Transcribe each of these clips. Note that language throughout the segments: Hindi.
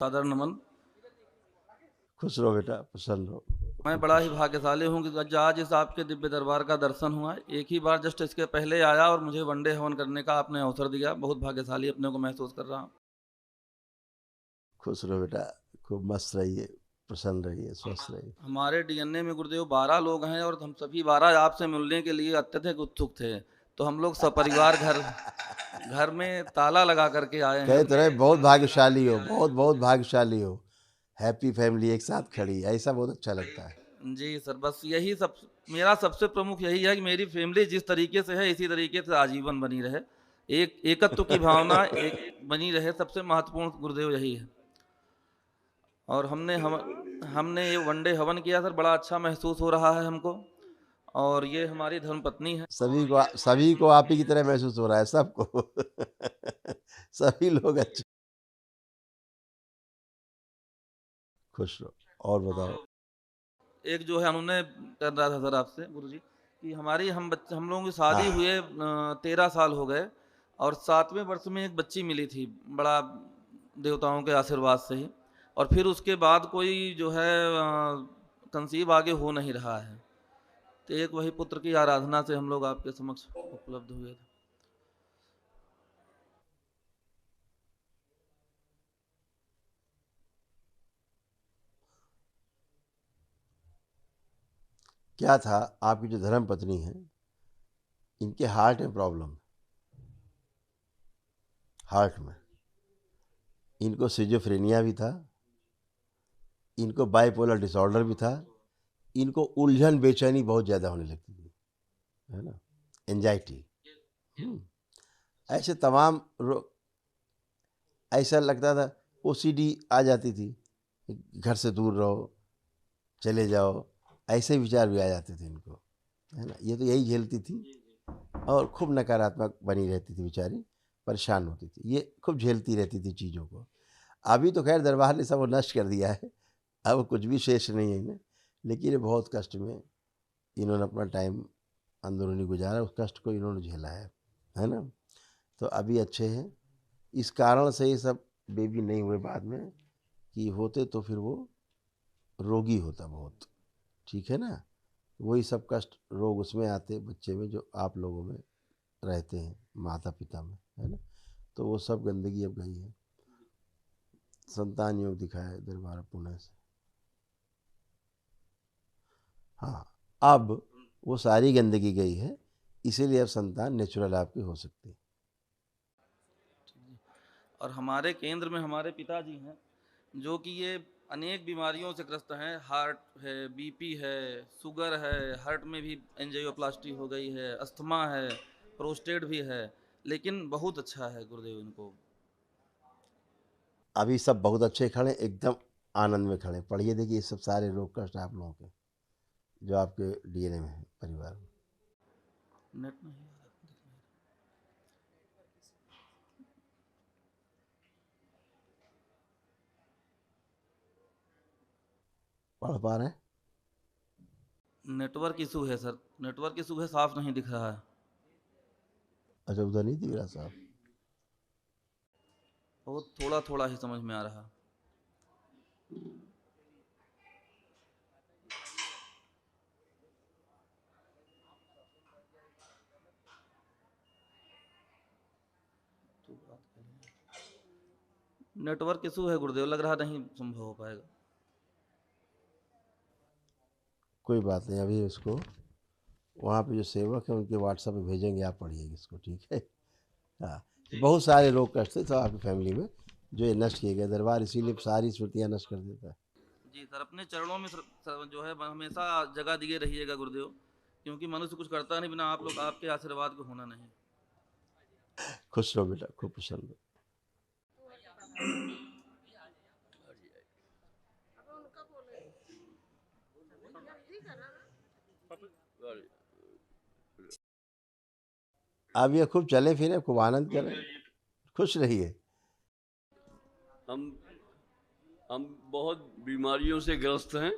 सादर नमन। खुश रहो बेटा, प्रसन्न रहो। मैं बड़ा ही भाग्यशाली हूँ कि आज इस आपके दिव्य दरबार का दर्शन हुआ। एक ही बार जस्ट इसके पहले आया और मुझे वनडे हवन करने का आपने अवसर दिया। बहुत भाग्यशाली अपने को महसूस कर रहा हूँ। खुश रहो बेटा, खूब मस्त रहिए, प्रसन्न रहिए, स्वस्थ रहिए। हमारे डीएनए में गुरुदेव 12 लोग हैं और हम सभी 12 आपसे मिलने के लिए अत्यधिक उत्सुक थे। तो हम लोग सपरिवार घर में ताला लगा करके आए हैं। कहे तो रहे बहुत भाग्यशाली हो, बहुत बहुत भाग्यशाली हो। हैप्पी फैमिली एक साथ खड़ी, ऐसा बहुत अच्छा लगता है। जी सर, बस यही सब मेरा सबसे प्रमुख यही है कि मेरी फैमिली जिस तरीके से है इसी तरीके से आजीवन बनी रहे। एक एकत्व की भावना एक बनी रहे, सबसे महत्वपूर्ण गुरुदेव यही है। और हमने ये वनडे हवन किया सर, बड़ा अच्छा महसूस हो रहा है हमको। और ये हमारी धर्मपत्नी है। सभी को आप ही की तरह महसूस हो रहा है, सबको। सभी लोग अच्छे। खुश रहो। और बताओ। एक जो है उन्होंने कर रहा था सर आपसे गुरु जी कि हम लोगों की शादी हाँ, हुए 13 साल हो गए। और 7वें वर्ष में एक बच्ची मिली थी, बड़ा देवताओं के आशीर्वाद से ही। और फिर उसके बाद कोई जो है कंसीव आगे हो नहीं रहा है। तो एक वही पुत्र की आराधना से हम लोग आपके समक्ष उपलब्ध हुए थे। क्या था, आपकी जो धर्म पत्नी है, इनके हार्ट में प्रॉब्लम, हार्ट में। इनको सिजोफ्रेनिया भी था, इनको बाइपोलर डिसऑर्डर भी था, इनको उलझन बेचैनी बहुत ज़्यादा होने लगती थी, है ना, एंजाइटी। ऐसे तमाम ऐसा लगता था, ओसीडी आ जाती थी, घर से दूर रहो, चले जाओ, ऐसे विचार भी आ जाते थे इनको, है ना। ये तो यही झेलती थी और खूब नकारात्मक बनी रहती थी बेचारी, परेशान होती थी, ये खूब झेलती रहती थी चीज़ों को। अभी तो खैर दरबार ने सब वो नष्ट कर दिया है, अब कुछ भी शेष नहीं है इन्हें, लेकिन ये बहुत कष्ट में इन्होंने अपना टाइम अंदरूनी गुजारा, उस कष्ट को इन्होंने झेला है ना। तो अभी अच्छे हैं। इस कारण से ये सब बेबी नहीं हुए बाद में, कि होते तो फिर वो रोगी होता बहुत, ठीक है ना। वही सब कष्ट रोग उसमें आते बच्चे में जो आप लोगों में रहते हैं, माता पिता में, है ना। तो वो सब गंदगी अब गई है। संतान योग दिखाया है दरबार पुणे से। हाँ, अब वो सारी गंदगी गई है, इसीलिए अब संतान नेचुरल आपकी हो सकती है। और हमारे केंद्र में हमारे पिताजी हैं जो कि ये अनेक बीमारियों से ग्रस्त हैं। हार्ट है, बीपी है, शुगर है, हार्ट में भी एंजियोप्लास्टी हो गई है, अस्थमा है, प्रोस्टेट भी है। लेकिन बहुत अच्छा है गुरुदेव इनको। अभी सब बहुत अच्छे खड़े, एकदम आनंद में खड़े। पढ़िए देखिए, ये सब सारे रोग कष्ट आप लोगों के जो आपके डीएनए में है, परिवार में। नेट नहीं आ रहा। पढ़ पा रहे हैं? नेटवर्क इशू है सर, नेटवर्क इशू है, साफ नहीं दिख रहा है। अच्छा, उधर नहीं दिख रहा साहब। बहुत थोड़ा थोड़ा ही समझ में आ रहा। नेटवर्क इशू है गुरुदेव, लग रहा नहीं संभव हो पाएगा। कोई बात नहीं, अभी उसको वहाँ पे जो सेवक है उनके व्हाट्सएप पे भेजेंगे, आप पढ़िएगा इसको, ठीक है। हाँ, बहुत सारे रोग कष्ट थे तो आपकी फैमिली में जो ये नष्ट किए गए, दरबार इसीलिए सारी स्मृतियाँ नष्ट कर देता है। जी सर, अपने चरणों में सर जो है हमेशा जगह दिए रहिएगा गुरुदेव। क्योंकि मनुष्य कुछ करता नहीं बिना आप लोग आपके आशीर्वाद को होना नहीं। खुश रहो बेटा, खूब प्रसन्न रहो। आप ये खूब चले फिरे, खूब आनंद करें, खुश रहिए। हम हम बहुत बीमारियों से ग्रस्त हैं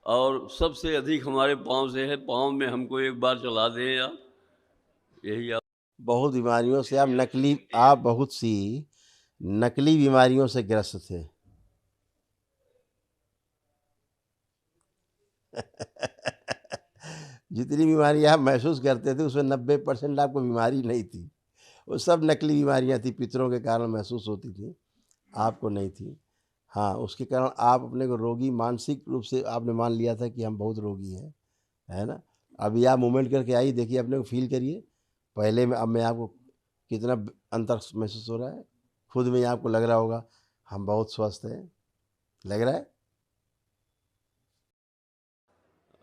और सबसे अधिक हमारे पाँव से है। पाँव में हमको एक बार चला दें या यही आप। बहुत बीमारियों से आप बहुत सी नकली बीमारियों से ग्रस्त थे, जितनी बीमारियाँ आप महसूस करते थे उसमें 90% आपको बीमारी नहीं थी, वो सब नकली बीमारियाँ थी, पितरों के कारण महसूस होती थी, आपको नहीं थी। हाँ, उसके कारण आप अपने को रोगी मानसिक रूप से आपने मान लिया था कि हम बहुत रोगी हैं, है ना? अभी आप मूवमेंट करके आइए, देखिए अपने को फ़ील करिए, पहले में अब में आपको कितना अंतर महसूस हो रहा है, खुद में ही आपको लग रहा होगा हम बहुत स्वस्थ हैं, लग रहा है?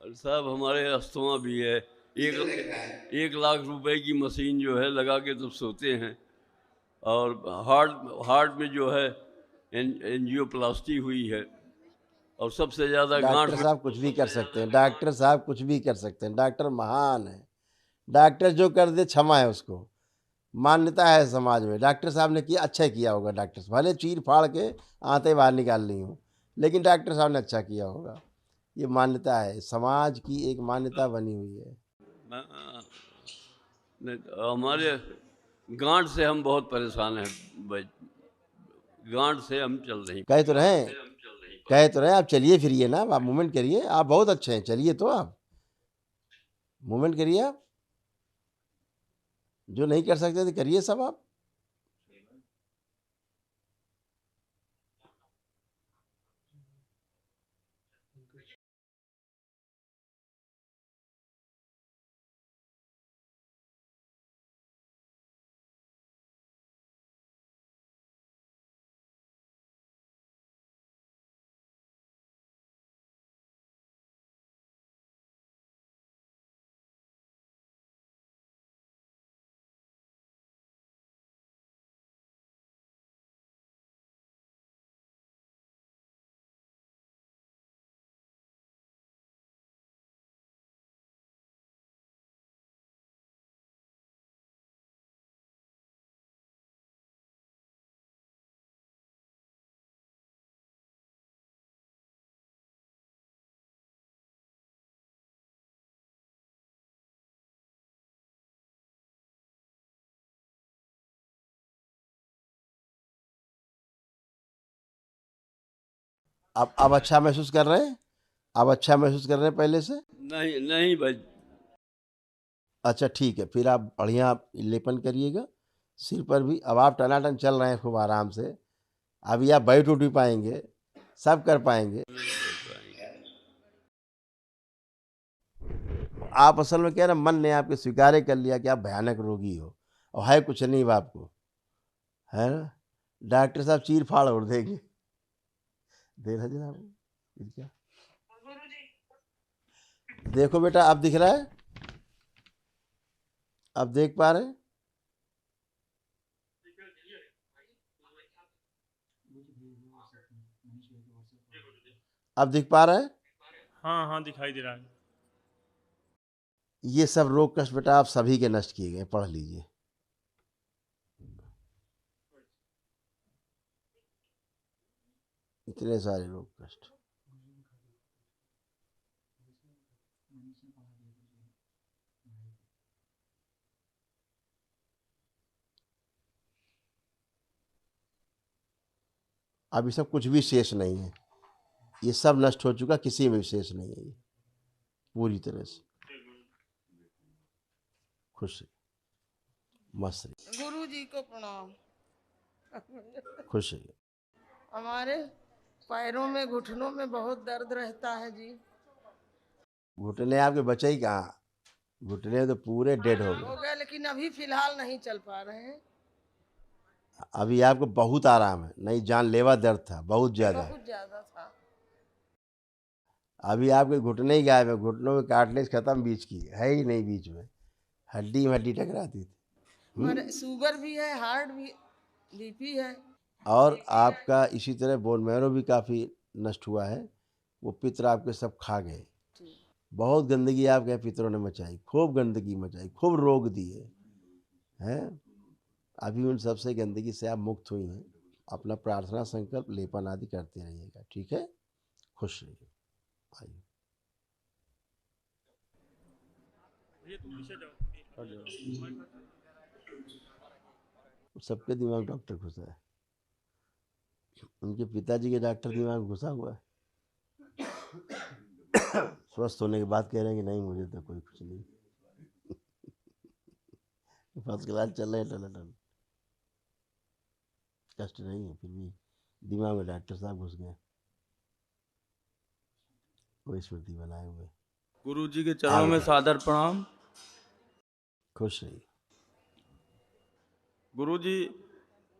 साहब हमारे अस्थमा भी है। एक 1 लाख रुपए की मशीन जो है लगा के तो सोते हैं। और हार्ट हार्ट में जो है एंजियोप्लास्टी हुई है। और सबसे ज़्यादा गांठ डॉक्टर साहब कुछ भी कर सकते हैं, डॉक्टर साहब कुछ भी कर सकते हैं, डॉक्टर महान है। डॉक्टर जो कर दे क्षमा है उसको, मान्यता है समाज में, डॉक्टर साहब ने किया अच्छा किया होगा, डॉक्टर साहब भले चीर फाड़ के आंतें बाहर निकाल ली हूँ, लेकिन डॉक्टर साहब ने अच्छा किया होगा, ये मान्यता है, समाज की एक मान्यता बनी हुई है। हमारे गांठ से हम बहुत परेशान हैं भाई। गांठ से हम चल नहीं कहे तो रहें, कहे तो रहें, आप चलिए फिरिए ना, आप मूवमेंट करिए, आप बहुत अच्छे हैं, चलिए तो आप मूवमेंट करिए, आप जो नहीं कर सकते थे करिए सब आप। अब अच्छा महसूस कर रहे हैं, अब अच्छा महसूस कर रहे हैं पहले से? नहीं नहीं भाई। अच्छा ठीक है, फिर आप बढ़िया लेपन करिएगा सिर पर भी। अब आप टनाटन चल रहे हैं खूब आराम से, अभी आप बैठ उठ भी पाएंगे, सब कर पाएंगे। आप असल में क्या है ना, मन ने आपके स्वीकार कर लिया कि आप भयानक रोगी हो और है कुछ नहीं आपको, है ना? डॉक्टर साहब चीर फाड़ उड़ देंगे। देखा जनाब, फिर क्या? देखो बेटा, अब दिख रहा है, अब देख पा रहे हैं? अब दिख पा रहा है? हाँ हाँ दिखाई दे रहा है। ये सब रोग कष्ट बेटा आप सभी के नष्ट किए गए, पढ़ लीजिए। इतने सारे रोग कष्ट। अभी सब कुछ भी शेष नहीं है, ये सब नष्ट हो चुका, किसी में भी शेष नहीं है, ये पूरी तरह से खुश है, मस्त है, गुरु जी को प्रणाम। खुश है। हमारे पैरों में घुटनों में बहुत दर्द रहता है जी। घुटने आपके बचे ही कहाँ, घुटने तो पूरे डेड हो हो गए। गए, लेकिन अभी फिलहाल नहीं चल पा रहे हैं। अभी आपको बहुत आराम है, नहीं जानलेवा दर्द था बहुत ज़्यादा, बहुत ज्यादा था। अभी आपके घुटने ही गायब है, घुटनों में कार्टिलेज खत्म, बीच की है ही नहीं, बीच में हड्डी में हड्डी टकराती थी। हमारे शुगर भी है, हार्ट भी, बीपी है। और आपका इसी तरह बोन मैरो भी काफ़ी नष्ट हुआ है, वो पितर आपके सब खा गए। बहुत गंदगी आपके पितरों ने मचाई, खूब गंदगी मचाई, खूब रोग दिए हैं। अभी उन सबसे गंदगी से आप मुक्त हुई हैं। अपना प्रार्थना संकल्प लेपन आदि करते रहिएगा, ठीक है? खुश रहिए। आइए, भैया तुम पीछे जाओ। सबके दिमाग डॉक्टर घुसा है, उनके पिताजी के डॉक्टर दिमाग घुसा हुआ है। स्वस्थ होने के बाद कह रहे हैं कि नहीं मुझे तो कोई कुछ नहीं, फर्स्ट क्लास चल रहे हैं टनाटन, कष्ट नहीं है, फिर भी दिमाग में डॉक्टर साहब घुस गए, वो स्मृति बनाए हुए। गुरु जी के चरणों में सादर प्रणाम। खुश रहिए। गुरु जी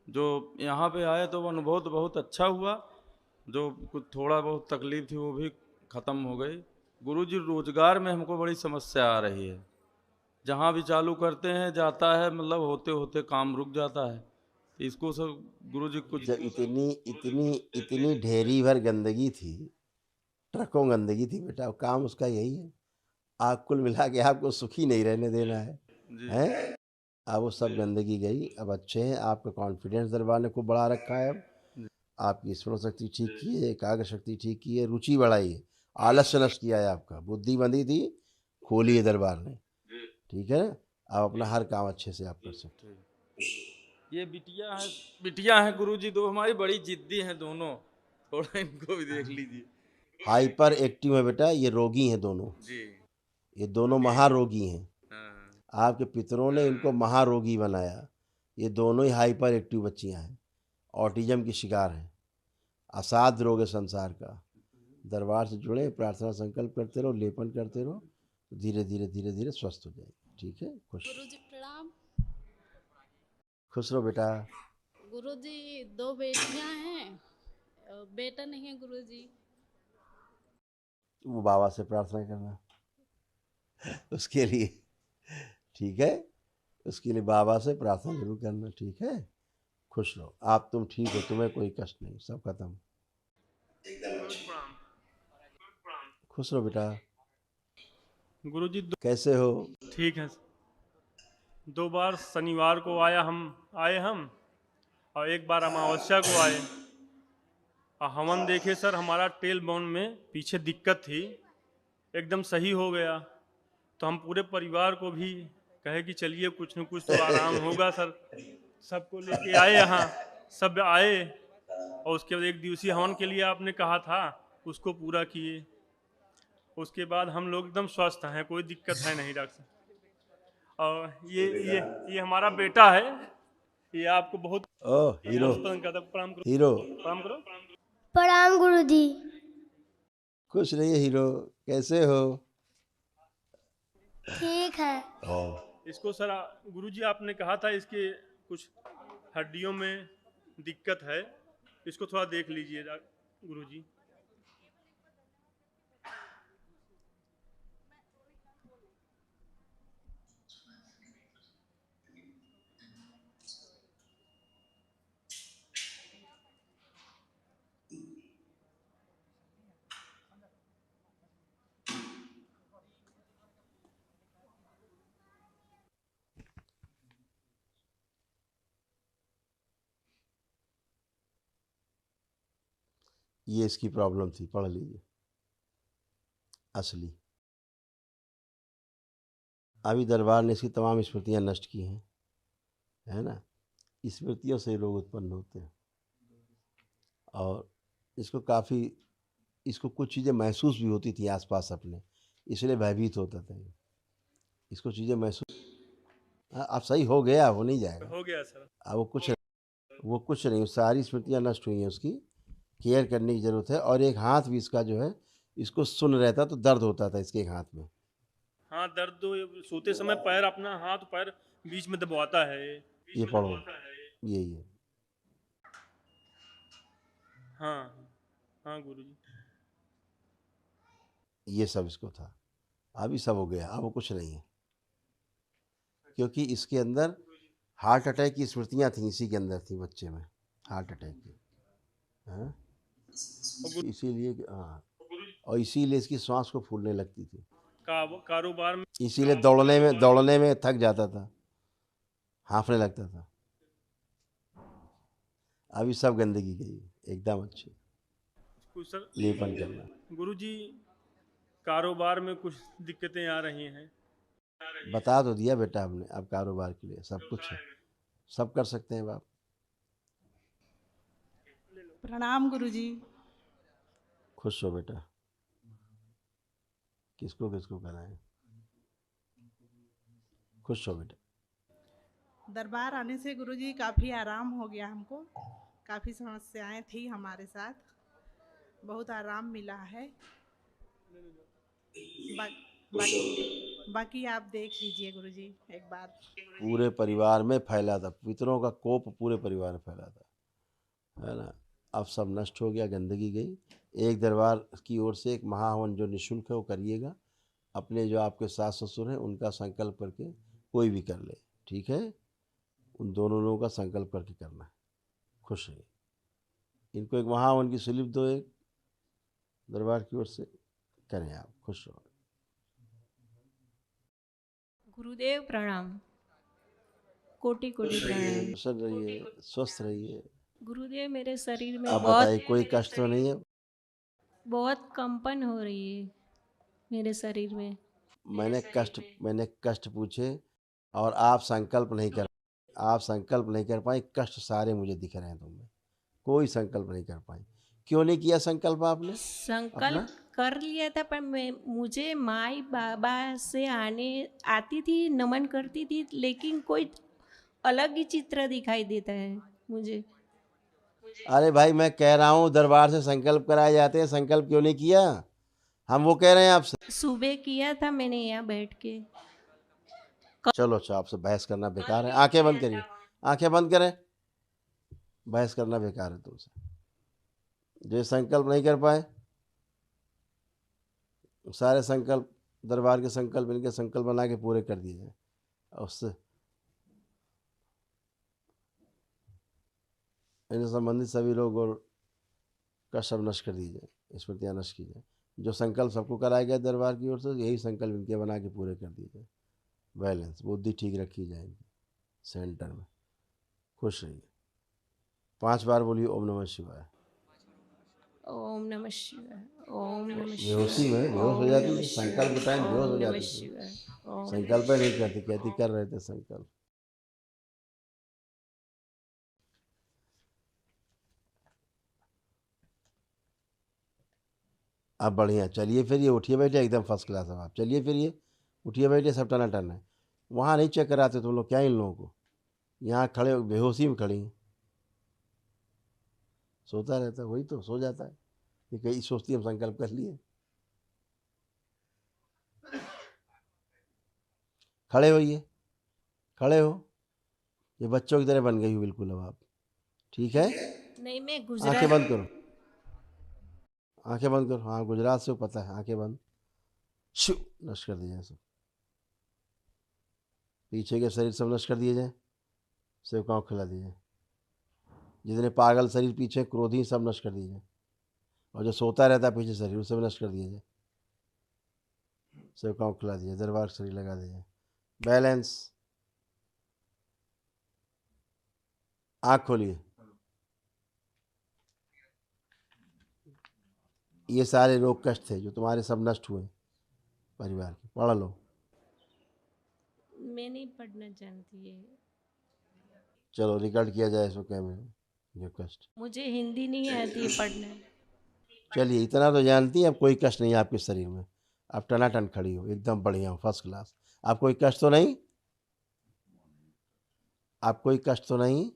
जो यहाँ पे आए तो वो अनुभव तो बहुत अच्छा हुआ, जो कुछ थोड़ा बहुत तकलीफ थी वो भी ख़त्म हो गई। गुरु जी रोजगार में हमको बड़ी समस्या आ रही है, जहाँ भी चालू करते हैं जाता है, मतलब होते होते काम रुक जाता है। इसको सब गुरु जी कुछ जब इतनी इतनी इतनी ढेरी भर गंदगी थी, ट्रकों गंदगी थी बेटा, काम उसका यही है। आप कुल मिला के आपको सुखी नहीं रहने देना है, जी हैं? अब वो सब गंदगी गई, अब अच्छे हैं, आपका कॉन्फिडेंस दरबार ने खूब बढ़ा रखा है। अब आपकी स्मरण शक्ति ठीक की है, एकाग्र शक्ति ठीक की है, रुचि बढ़ाई है, आलस्य नष्ट किया है, आपका बुद्धि बंधी थी, खोली है दरबार ने, ठीक है ना? आप अपना हर काम अच्छे से आप कर सकते हैं। ये बिटिया है गुरु जी, दो हमारी बड़ी जिद्दी हैं दोनों, थोड़ा इनको भी देख लीजिए। हाइपर एक्टिव है बेटा, ये रोगी हैं दोनों, जी ये दोनों महारोगी हैं। हाँ। आपके पितरों ने इनको महारोगी बनाया। ये दोनों ही हाइपर एक्टिव बच्चियां हैं, ऑटिज्म की शिकार हैं, असाध्य रोग है संसार का। दरबार से जुड़े, प्रार्थना संकल्प करते रहो, लेपन करते रहो, धीरे धीरे धीरे धीरे स्वस्थ हो जाएगी। ठीक है, खुश गुरुजी प्रणाम। खुश रहो बेटा। गुरुजी 2 बेटियां हैं, बेटा नहीं है गुरुजी। वो बाबा से प्रार्थना करना उसके लिए, ठीक है, उसके लिए बाबा से प्रार्थना जरूर करना, ठीक है। खुश रहो, आप तुम ठीक हो, तुम्हें कोई कष्ट नहीं, सब खत्म। खुश रहो बेटा। गुरुजी कैसे हो? ठीक है। 2 बार शनिवार को आए हम, और एक बार अमावस्या को आए, और हवन देखे सर, हमारा टेल बोन में पीछे दिक्कत थी, एकदम सही हो गया। तो हम पूरे परिवार को भी कहे कि चलिए कुछ न कुछ तो आराम होगा सर। सबको लेके आए यहाँ, सब आए, और उसके बाद 1 दिवसीय हवन के लिए आपने कहा था, उसको पूरा किए। उसके बाद हम लोग एकदम स्वस्थ हैं, कोई दिक्कत है नहीं डॉक्टर। और ये हमारा बेटा है, ये आपको बहुत ओ हीरो, पसंद करता है। प्रणाम करो, हीरो, प्रणाम करो। प्रणाम गुरुजी। खुश रहिए हीरो। कैसे हो? ठीक है। इसको सर गुरुजी आपने कहा था इसके कुछ हड्डियों में दिक्कत है, इसको थोड़ा देख लीजिए गुरुजी। ये इसकी प्रॉब्लम थी, पढ़ लीजिए असली। अभी दरबार ने इसकी तमाम स्मृतियां नष्ट की हैं, है ना? स्मृतियों से लोग उत्पन्न होते हैं, और इसको कुछ चीज़ें महसूस भी होती थी आसपास अपने, इसलिए भयभीत होता था ये। इसको चीज़ें महसूस, अब सही हो गया, हो नहीं जाएगा, हो गया सर। अब वो कुछ नहीं, सारी स्मृतियां नष्ट हुई हैं उसकी। केयर करने की ज़रूरत है। और एक हाथ भी इसका जो है, इसको सुन रहता तो दर्द होता था इसके एक हाथ में। हाँ दर्द तो सोते समय पैर, अपना हाथ पैर बीच में दबाता है। ये पढ़ो, यही है। हाँ हाँ गुरुजी। ये सब इसको था, अभी सब हो गया, अब वो कुछ नहीं है, क्योंकि इसके अंदर हार्ट अटैक की स्मृतियां थी, इसी के अंदर थी बच्चे में, हार्ट अटैक की, हाँ? इसीलिए हाँ, और इसीलिए इसकी सांस को फूलने लगती थी, कारोबार में, इसीलिए दौड़ने में थक जाता था, हांफने लगता था। अभी सब गंदगी गई, एकदम अच्छी। कुछ सर लेपन करना। गुरुजी कारोबार में कुछ दिक्कतें आ रही हैं। बता तो दिया बेटा हमने, अब कारोबार के लिए सब कुछ है, सब कर सकते हैं आप। प्रणाम गुरुजी। खुश हो बेटा। किसको किसको कराएं। खुश हो बेटा। दरबार आने से गुरुजी काफ़ी आराम हो गया हमको। काफ़ी समस्याएं थी हमारे साथ, बहुत आराम मिला है। बा, बाकी आप देख लीजिए गुरुजी एक बार। पूरे परिवार में फैला था, पितरों का कोप पूरे परिवार में फैला था, है ना। अब सब नष्ट हो गया, गंदगी गई। एक दरबार की ओर से एक महाहवन जो निःशुल्क है वो करिएगा। अपने जो आपके सास ससुर हैं उनका संकल्प करके, कोई भी कर ले, ठीक है, उन दोनों लोगों का संकल्प करके करना है। खुश रहिए। इनको एक महाहवन की स्लिप दो, एक दरबार की ओर से करें आप। खुश रहो। गुरुदेव प्रणाम। कोटि कोटि प्रणाम। प्रसन्न रहिए, स्वस्थ रहिए। गुरुदेव मेरे शरीर में आप बताइए, बहुत कोई कष्ट तो नहीं है? बहुत कंपन हो रही है मेरे शरीर में। मैंने कष्ट पूछे और आप संकल्प नहीं कर पाए। कष्ट सारे मुझे दिख रहे हैं तुममें, कोई संकल्प नहीं कर पाए। क्यों नहीं किया संकल्प आपने? संकल्प कर लिया था, पर मुझे माई बाबा से आती थी, नमन करती थी, लेकिन कोई अलग ही चित्र दिखाई देता है मुझे। अरे भाई, मैं कह रहा हूँ दरबार से संकल्प कराए जाते हैं, संकल्प क्यों नहीं किया? हम वो कह रहे हैं आपसे। सुबह किया था मैंने यहाँ बैठ के। चलो अच्छा, आपसे बहस करना बेकार है। आंखें बंद करिए, आंखें बंद करें। बहस करना बेकार है तुमसे। जो संकल्प नहीं कर पाए, सारे संकल्प, दरबार के संकल्प, इनके संकल्प बना के पूरे कर दिए जाए। उससे इनसे संबंधित सभी लोग और का सब नष्ट कर दीजिए, स्मृतियाँ नष्ट कीजिए। जो संकल्प सबको कराया गया दरबार की ओर से, यही संकल्प इनके बना के पूरे कर दीजिए। बैलेंस, बुद्धि ठीक रखी जाएगी सेंटर में। खुश रहिए। 5 बार बोलिए ओम नमः शिवाय। ओम नमः शिवाय, ओम नमः बेहोशी में बेहोश हो जाती है, संकल्प के टाइम बेहोश हो जाती थी। संकल्प नहीं करती, कहती कर रहे थे संकल्प। अब बढ़िया, चलिए फिर ये उठिए बैठिए, एकदम फर्स्ट क्लास। अब आप चलिए फिर ये उठिए बैठिए, सब टना टन है। वहाँ नहीं चेक कराते तुम लोग, क्या इन लोगों को? यहाँ खड़े बेहोशी में खड़ी हैं। सोता रहता है, वही तो सो जाता है। ये कहीं सोचती हम संकल्प कर लिए। खड़े होइए, खड़े हो। ये बच्चों की तरह बन गई हो बिल्कुल अब आप, ठीक है? नहीं, मैं आंखें बंद करो, आंखें बंद करो। हाँ, गुजरात से पता है। आंखें बंद। शू, नष्ट कर दिए जाए सब। पीछे के शरीर सब नष्ट कर दिए जाए, सेवकाओं खिला दिए जाए। जितने पागल शरीर पीछे क्रोधी, सब नष्ट कर दिए जाए। और जो सोता रहता है पीछे शरीर, उसे भी नष्ट कर दिए जाए। सेवकाओं खिला दिए, दरबार शरीर लगा दिए। बैलेंस। आँख खोलिए। ये सारे रोग कष्ट थे जो तुम्हारे, सब नष्ट हुए परिवार के। पढ़ लो। मैं नहीं पढ़ना जानती है। चलो रिकॉर्ड किया जाए इसको कैमरे में, जो कष्ट। मुझे हिंदी नहीं आती है पढ़ना। चलिए, इतना तो जानती है, अब कोई कष्ट नहीं है आपके शरीर में। आप टनाटन खड़ी हो, एकदम बढ़िया हो, फर्स्ट क्लास। आप कोई कष्ट तो नहीं? आप कोई कष्ट तो नहीं?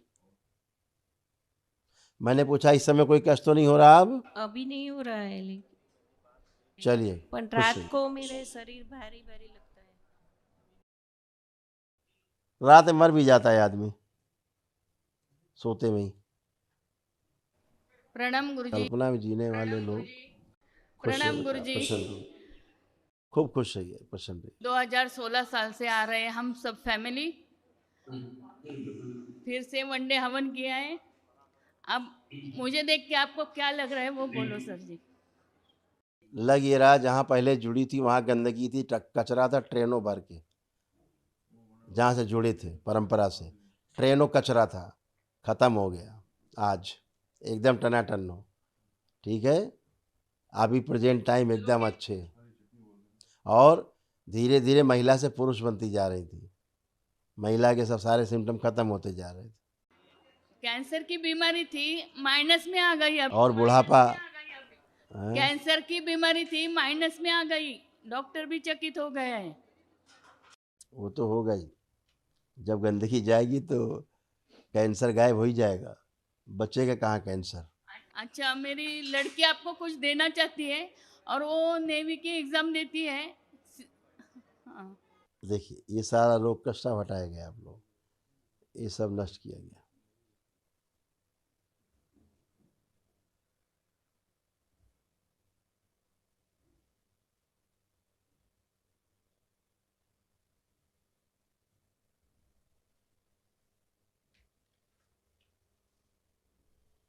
मैंने पूछा, इस समय कोई कष्ट तो नहीं हो रहा अब? अभी नहीं हो रहा है, लेकिन चलिए, पर खुश रात रहिए। को मेरे शरीर भारी भारी लगता है। रात में मर भी जाता है आदमी, सोते में ही। प्रणाम गुरुजी। कल्पना में जीने वाले लोग। खुश प्रणाम रहो बेटा, गुरुजी। प्रसन्न रहो, खूब खुश रहिए, प्रसन्न रहिए। 2016 साल से आ रहे हैं हम सब फैमिली। फिर से वनडे हवन किया है। अब मुझे देख के आपको क्या लग रहा है वो बोलो सर जी। लग ये रहा, जहाँ पहले जुड़ी थी वहाँ गंदगी थी, कचरा था ट्रेनों भर के। जहाँ से जुड़े थे परंपरा से, ट्रेनों कचरा था, ख़त्म हो गया। आज एकदम टनाटन हो, ठीक है? अभी प्रेजेंट टाइम एकदम अच्छे। और धीरे धीरे महिला से पुरुष बनती जा रही थी। महिला के सब सारे सिम्टम खत्म होते जा रहे थे। कैंसर की बीमारी थी, माइनस में आ गई अब। और बुढ़ापा, कैंसर की बीमारी थी, माइनस में आ गई। डॉक्टर भी चकित हो गए हैं। वो तो होगा ही, जब गंदगी जाएगी तो कैंसर गायब हो ही जाएगा, बचेगा कहाँ कैंसर। अच्छा, मेरी लड़की आपको कुछ देना चाहती है और वो नेवी की एग्जाम देती है। हाँ। देखिए ये सारा रोग कष्ट हटाया गया, आप लोग ये सब नष्ट किया गया।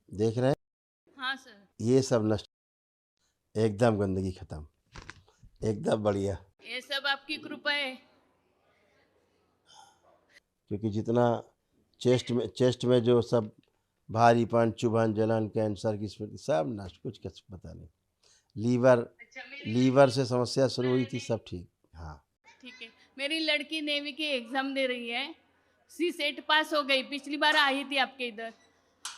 देख रहे हैं, हाँ सर। ये सब नष्ट, एकदम गंदगी खत्म, एकदम बढ़िया। ये सब आपकी कृपा है। क्योंकि जितना चेस्ट में जो सब भारीपन, चुभन, जलन, कैंसर की स्मृति सब नष्ट, कुछ पता नहीं। लीवर से समस्या शुरू हुई थी, सब ठीक। हाँ ठीक है, मेरी लड़की नेवी की एग्जाम दे रही है, सीसेट पास हो गई, पिछली बार आई थी आपके इधर।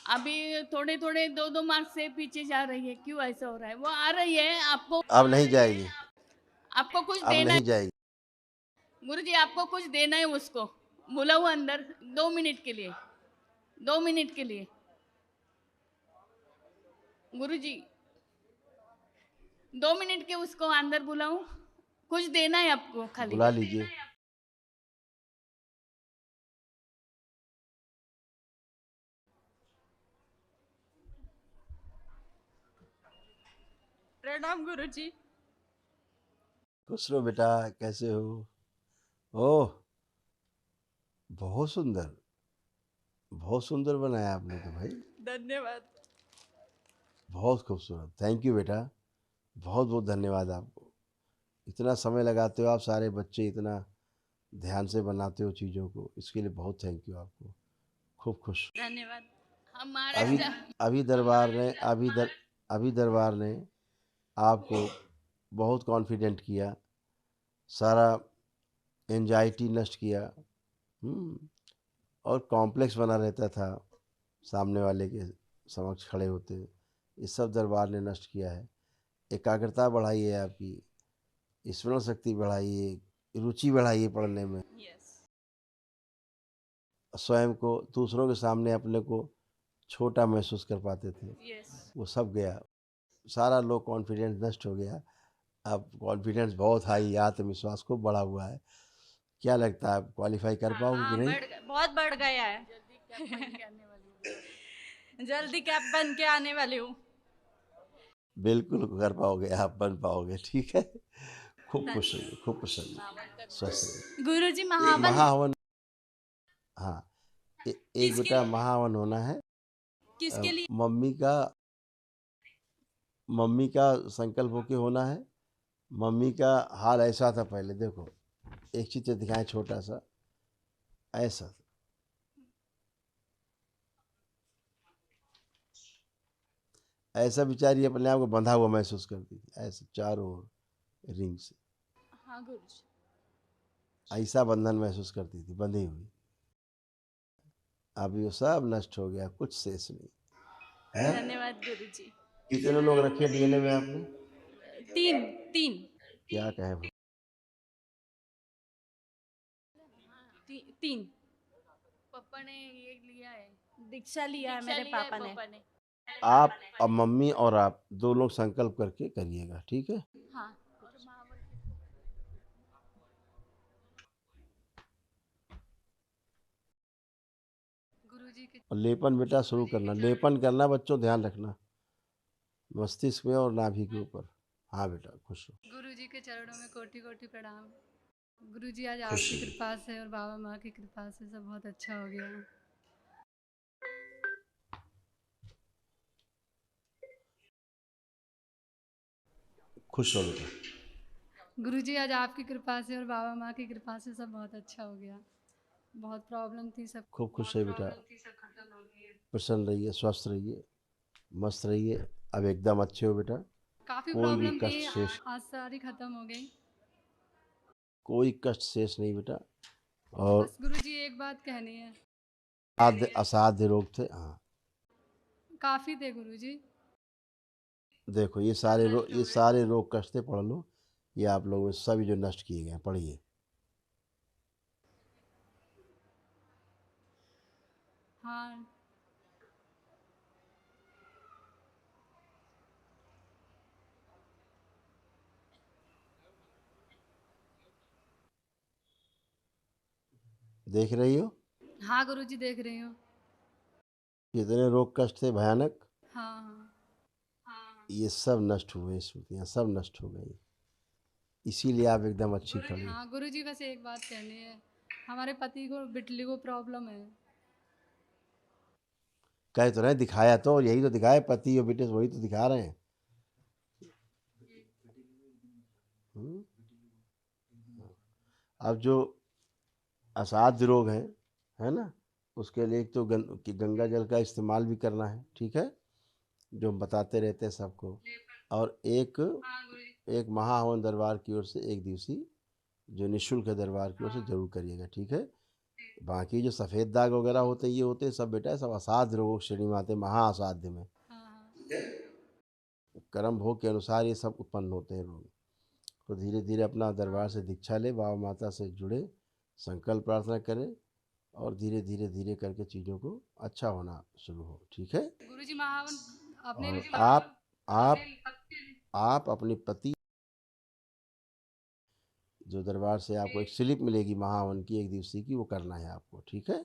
अभी थोड़े थोड़े 2-2 मार्क्स से पीछे जा रही है, क्यों ऐसा हो रहा है? वो आ रही है, आपको अब नहीं जाएगी, आपको कुछ अब देना नहीं है जाएगी। गुरुजी, आपको कुछ देना है उसको। बुलाओ अंदर 2 मिनट के लिए, 2 मिनट के लिए। गुरुजी 2 मिनट के उसको अंदर बुलाऊं, कुछ देना है आपको खाली। बुला लीजिए। प्रणाम गुरुजी। खुश रहो बेटा, कैसे हो? ओह बहुत सुंदर, बहुत सुंदर बनाया आपने तो भाई, धन्यवाद। बहुत खूबसूरत। थैंक यू बेटा, बहुत बहुत धन्यवाद आपको। इतना समय लगाते हो आप, सारे बच्चे इतना ध्यान से बनाते हो चीज़ों को, इसके लिए बहुत थैंक यू आपको। खूब खुश। धन्यवाद। हम अभी महाराष्ट्र अभी दरबार ने आपको बहुत कॉन्फिडेंट किया, सारा एंजाइटी नष्ट किया। और कॉम्प्लेक्स बना रहता था सामने वाले के समक्ष खड़े होते, ये सब दरबार ने नष्ट किया है। एकाग्रता बढ़ाई है आपकी, स्मरण शक्ति बढ़ाई है, रुचि बढ़ाई है पढ़ने में। स्वयं को दूसरों के सामने अपने को छोटा महसूस कर पाते थे, वो सब गया, सारा लो कॉन्फिडेंस नष्ट हो गया। अब कॉन्फिडेंस बहुत हाई, आत्मविश्वास खूब बढ़ा हुआ है। क्या लगता है आप क्वालिफाई कर पाओगे कि नहीं? बहुत बढ़ गया है। जल्दी कैप बन के आने वाली हूँ। बिल्कुल कर पाओगे, आप बन पाओगे, ठीक है। खूब खुश रहिए, खूब प्रसन्न, स्वस्थ रहिए। गुरुजी महाहवन, हाँ एक बेटा महाहवन होना है। किसके लिए? मम्मी का संकल्प होके होना है। मम्मी का हाल ऐसा था पहले, देखो एक चित्र दिखाएं छोटा सा, ऐसा था। ऐसा बेचारी अपने आप को बंधा हुआ महसूस करती थी, ऐसे चारों ओर रिंग से। हाँ गुरुजी। ऐसा बंधन महसूस करती थी, बंधी हुई। अभी वो सब नष्ट हो गया, कुछ शेष नहीं है। धन्यवाद गुरुजी। कितने लोग रखे डीएनए में आपने? 3 क्या कहे भाई? 3 पापा ने ये लिया है, दीक्षा लिया है मेरे पापा ने। आप और मम्मी और आप दो लोग संकल्प करके करिएगा, ठीक है? हाँ। और लेपन बेटा शुरू करना, लेपन करना बच्चों, ध्यान रखना मस्तिष्क में और नाभि के ऊपर। हाँ बेटा खुश हो। गुरुजी के चरणों में कोटि कोटि प्रणाम। गुरुजी आज आपकी कृपा से और बाबा माँ की कृपा से सब बहुत अच्छा हो गया। खुश हो बेटा। गुरुजी आज आपकी कृपा से और बाबा माँ की कृपा से सब बहुत अच्छा हो गया। बहुत प्रॉब्लम थी, सब खूब खुश है बेटा, प्रसन्न रहिए, स्वस्थ रहिए, मस्त रहिए। अब एकदम अच्छे हो बेटा। काफी कोई भी प्रॉब्लम थी, कष्ट शेष, आज सारी खत्म हो गई। कोई कष्ट शेष नहीं बेटा। और बस गुरुजी एक बात कहनी है, असाध्य रोग थे, हाँ काफी थे गुरुजी। देखो ये सारे रोग कष्ट थे, पढ़ लो, ये आप लोगों सभी जो नष्ट किए गए हैं, पढ़िए। हाँ देख रही हो हाँ गुरुजी देख रही हूँ। कितने रोग कष्ट थे भयानक, हाँ हाँ ये सब नष्ट हुए, स्मृतियाँ सब नष्ट हो गई। इसीलिए आप एकदम अच्छी खड़ी। हाँ गुरुजी बस एक बात कहनी है, हमारे पति को बिटली को प्रॉब्लम है। कह तो रहे दिखाया, तो यही तो दिखाया, पति और बेटे वही तो दिखा रहे हैं। हम्म? अब जो असाध्य रोग है ना, उसके लिए एक तो गंगा जल का इस्तेमाल भी करना है, ठीक है, जो हम बताते रहते हैं सबको। और एक महाहवन दरबार की ओर से एक दिवसीय जो निःशुल्क है दरबार की ओर से जरूर करिएगा, ठीक है। बाकी जो सफ़ेद दाग वगैरह होते हैं, ये होते हैं सब बेटा सब असाध्य रोगों की श्रेणी में आते हैं, महाअसाध्य में। कर्म भोग के अनुसार ये सब उत्पन्न होते हैं रोग। तो धीरे धीरे अपना दरबार से दीक्षा ले, बाबा माता से जुड़े, संकल्प प्रार्थना करें और धीरे धीरे धीरे करके चीज़ों को अच्छा होना शुरू हो, ठीक है। गुरुजी महावन अपने और आप अपने पति जो दरबार से आपको एक स्लिप मिलेगी महावन की एक दिवसीय की, वो करना है आपको, ठीक है।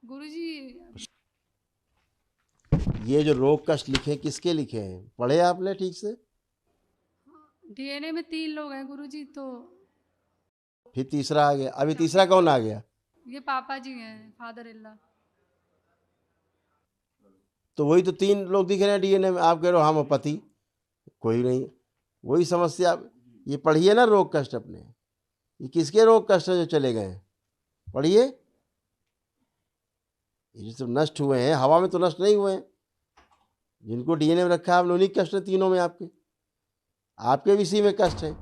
गुरुजी ये जो रोग कष्ट लिखे किसके लिखे हैं, पढ़े आपने ठीक से? डीएनए में 3 लोग हैं गुरुजी, तो फिर तीसरा आ गया, अभी तीसरा कौन आ गया? ये पापा जी हैं, फादर इल्ला। तो वही तो 3 लोग दिख रहे हैं डीएनए में, आप कह रहे हो हम पति, कोई नहीं। वही समस्या, ये पढ़िए ना रोग कष्ट अपने, ये किसके रोग कष्ट है जो चले गए हैं, पढ़िए। ये जो नष्ट हुए हैं हवा में तो नष्ट नहीं हुए हैं, जिनको डीएनए में रखा है आपने उन्हीं कष्ट है तीनों में। आपके भी इसी में कष्ट है,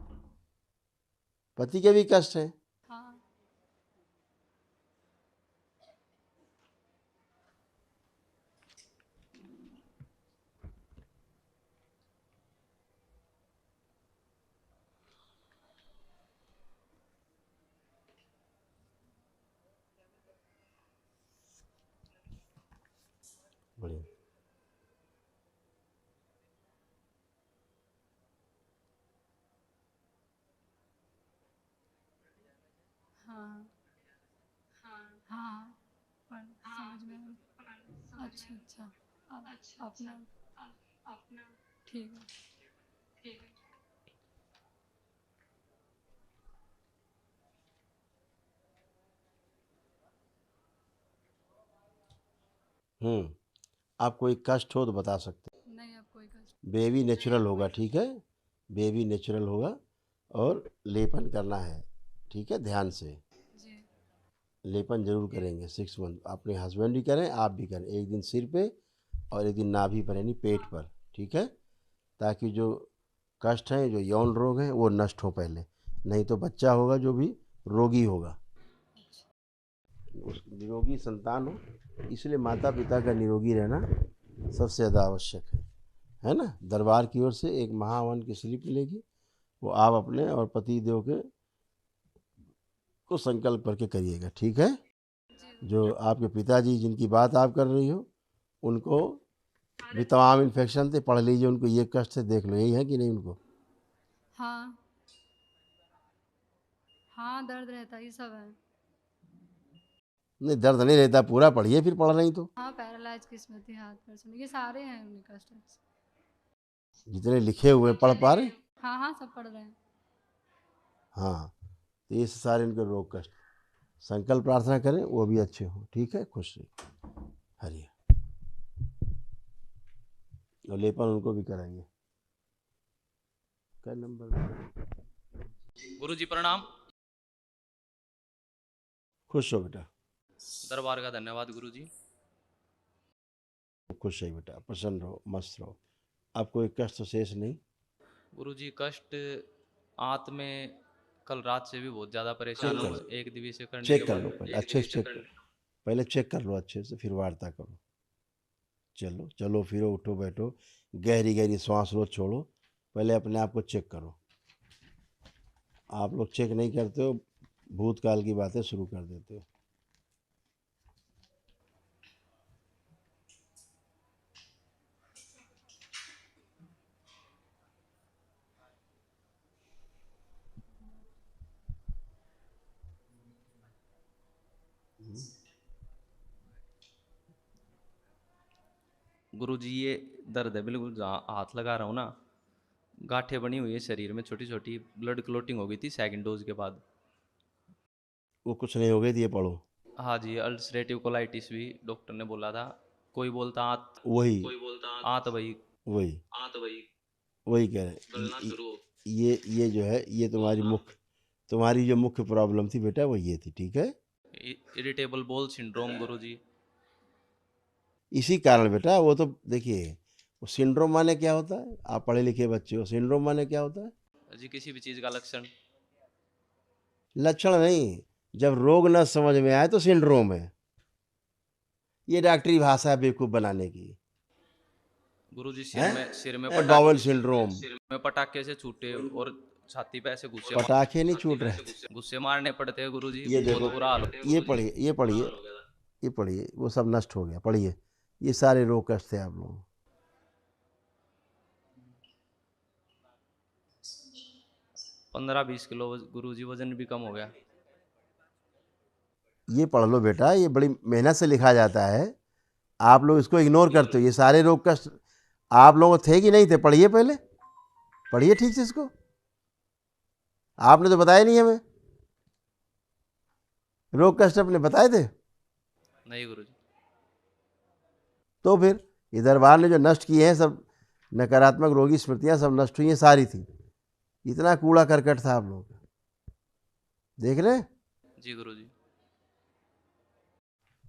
पति के भी कष्ट है। हाँ बढ़िया। हाँ हाँ समझ में अच्छा अपना ठीक है। आप कोई कष्ट हो तो बता सकते हैं। नहीं अब कोई कष्ट। बेबी नेचुरल होगा, ठीक है, बेबी नेचुरल होगा और लेपन करना है, ठीक है, ध्यान से जी लेपन जरूर करेंगे 6 मंथ। अपने हस्बैंड भी करें, आप भी करें, एक दिन सिर पे और एक दिन नाभि पर यानी पेट पर, ठीक है, ताकि जो कष्ट हैं, जो यौन रोग हैं वो नष्ट हो पहले, नहीं तो बच्चा होगा जो भी रोगी होगा, उस निरोगी संतान हो। इसलिए माता पिता का निरोगी रहना सबसे ज़्यादा आवश्यक है ना। दरबार की ओर से एक महावन की स्लिप मिलेगी, वो आप अपने और पति देव के को संकल्प करके करिएगा, ठीक है। जो आपके पिताजी जिनकी बात आप कर रही हो, उनको भी तमाम इन्फेक्शन थे, पढ़ लीजिए, उनको ये कष्ट से देख लो, यही है कि नहीं उनको? हाँ हाँ दर्द रहता ही सब है। नहीं दर्द नहीं रहता, पूरा पढ़िए फिर पढ़ रही तो। हाँ पैरालाइज की स्मृति, हाथ पर सुन, ये सारे हैं उन्हीं कष्ट। जितने लिखे हुए पढ़ पा रहे? हाँ हाँ सब पढ़ रहे हैं। हाँ तो ये सारे इनके रोग कष्ट, संकल्प प्रार्थना करें वो भी अच्छे हो, ठीक है, खुश रहिए, हरिये। और लेपन उनको भी कराइए। क्या नंबर? गुरुजी प्रणाम। खुश हो बेटा। दरबार का धन्यवाद गुरुजी। खुश है बेटा, प्रसन्न रहो, मस्त रहो, अब कोई कष्ट शेष नहीं। गुरुजी कष्ट आंत में कल रात से भी बहुत ज़्यादा परेशान हूँ, एक दिवस करने चेक के कर बाद लो पहले, अच्छे से चेक करो, पहले चेक कर लो अच्छे से, फिर वार्ता करो। चलो चलो फिरो, उठो बैठो, गहरी गहरी सांस लो, छोड़ो, पहले अपने आप को चेक करो। आप लोग चेक नहीं करते हो, भूतकाल की बातें शुरू कर देते हो। गुरुजी ये दर्द है बिल्कुल, जहाँ हाथ लगा रहा हूँ ना, गांठें बनी हुई है शरीर में छोटी छोटी, ब्लड क्लोटिंग हो गई थी सेकंड डोज के बाद। वो कुछ नहीं हो गई थी, ये पढ़ो। हाँ जी, अल्सरेटिव कोलाइटिस भी डॉक्टर ने बोला था। कोई बोलता आंत, वही आंत भाई, वही आंत भाई वही कह रहे गलना शुरू हो। ये जो है, ये तुम्हारी जो मुख्य प्रॉब्लम थी बेटा, वो ये थी। ठीक है, इरिटेबल बोल सिंड्रोम गुरुजी। इसी कारण बेटा, वो तो देखिए, वो सिंड्रोम माने क्या होता है? आप पढ़े लिखे बच्चे हो, सिंड्रोम माने क्या होता है? जी किसी भी चीज का लक्षण। लक्षण नहीं, जब रोग न समझ में आए तो सिंड्रोम है। ये डॉक्टरी भाषा है बेवकूफ बनाने की। गुरुजी हैं? सिर में बाउल सिंड्रोम। सिर में पटाखे से छूटे और छाती पे ऐसे गुस्से पटाखे नहीं छूट रहे थे, गुस्से मारने पड़ते हैं गुरुजी। ये बहुत देखो, बुरा हाल हो। ये पढ़िए, ये पढ़िए, वो सब नष्ट हो गया। पढ़िए, ये सारे रोग कष्ट थे आप लोगों को। 15-20 किलो गुरुजी वजन भी कम हो गया। ये पढ़ लो बेटा, ये बड़ी मेहनत से लिखा जाता है, आप लोग इसको इग्नोर करते हो। ये सारे रोग कष्ट आप लोगों थे कि नहीं थे? पढ़िए, पहले पढ़िए ठीक से इसको। आपने तो बताया नहीं हमें, रोग कष्ट अपने बताए थे? नहीं गुरुजी। तो फिर ये दरबार ने जो नष्ट किए हैं सब, नकारात्मक रोगी स्मृतियां सब नष्ट हुई हैं, सारी थी। इतना कूड़ा करकट था आप लोगों का, देख रहे हैं? जी गुरुजी।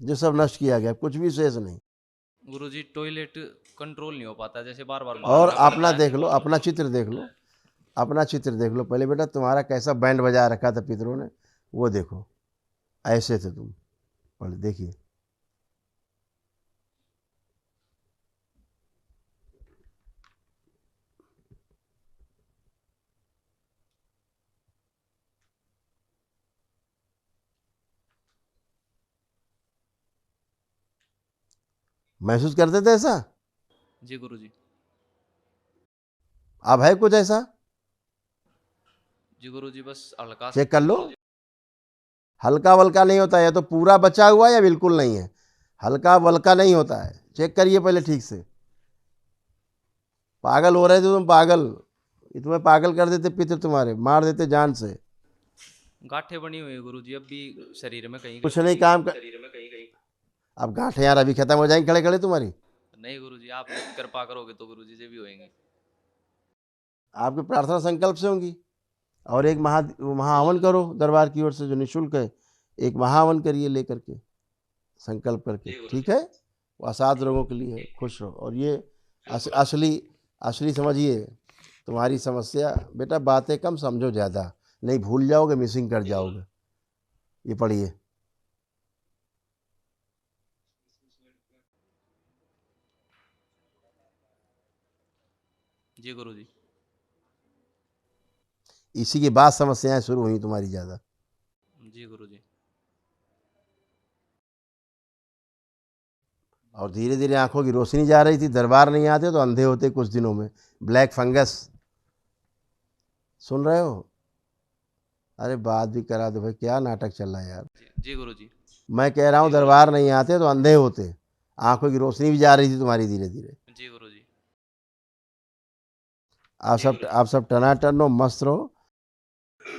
जो सब नष्ट किया गया, कुछ भी शेष नहीं। गुरुजी टॉयलेट कंट्रोल नहीं हो पाता, जैसे बार बार और अपना देख लो, अपना चित्र देख लो, अपना चित्र देख लो पहले बेटा। तुम्हारा कैसा बैंड बजा रखा था पितरों ने, वो देखो। ऐसे थे तुम, पहले देखिए। महसूस करते थे ऐसा? जी गुरुजी। अब है कुछ ऐसा? जी गुरुजी बस हल्का चेक कर लो। हल्का वल्का नहीं होता है, या तो पूरा बचा हुआ या बिल्कुल नहीं है। हल्का वल्का नहीं होता है, चेक करिए पहले ठीक से। पागल हो रहे थे तुम, पागल। तुम्हें पागल कर देते पितर, तुम्हारे मार देते जान से। गांठें बनी हुई है गुरुजी अब भी शरीर में कहीं कुछ नहीं काम कर। अब गांठें यार अभी खत्म हो जाएंगी खड़े खड़े तुम्हारी? नहीं गुरुजी, आप कृपा करोगे तो गुरुजी से भी होंगे। आपकी प्रार्थना संकल्प से होंगी। और एक महाहवन करो दरबार की ओर से, जो निःशुल्क है। एक महाहवन करिए लेकर के, संकल्प करके। ठीक है, वो असाध रोगों के लिए है। खुश रहो। और ये असली समझिए तुम्हारी समस्या बेटा। बातें कम समझो ज़्यादा, नहीं भूल जाओगे, मिसिंग कर जाओगे। ये पढ़िए। जी गुरुजी। इसी के बाद समस्याएं शुरू हुई तुम्हारी ज़्यादा। जी गुरुजी। और धीरे धीरे आंखों की रोशनी जा रही थी। दरबार नहीं आते तो अंधे होते कुछ दिनों में। ब्लैक फंगस, सुन रहे हो? अरे बात भी करा दो भाई, क्या नाटक चल रहा है यार। जी गुरुजी। मैं कह रहा हूँ दरबार नहीं आते तो अंधे होते। आंखों की रोशनी भी जा रही थी तुम्हारी धीरे धीरे। जी गुरुजी। आप सब टनाटन हो, मस्त रहो।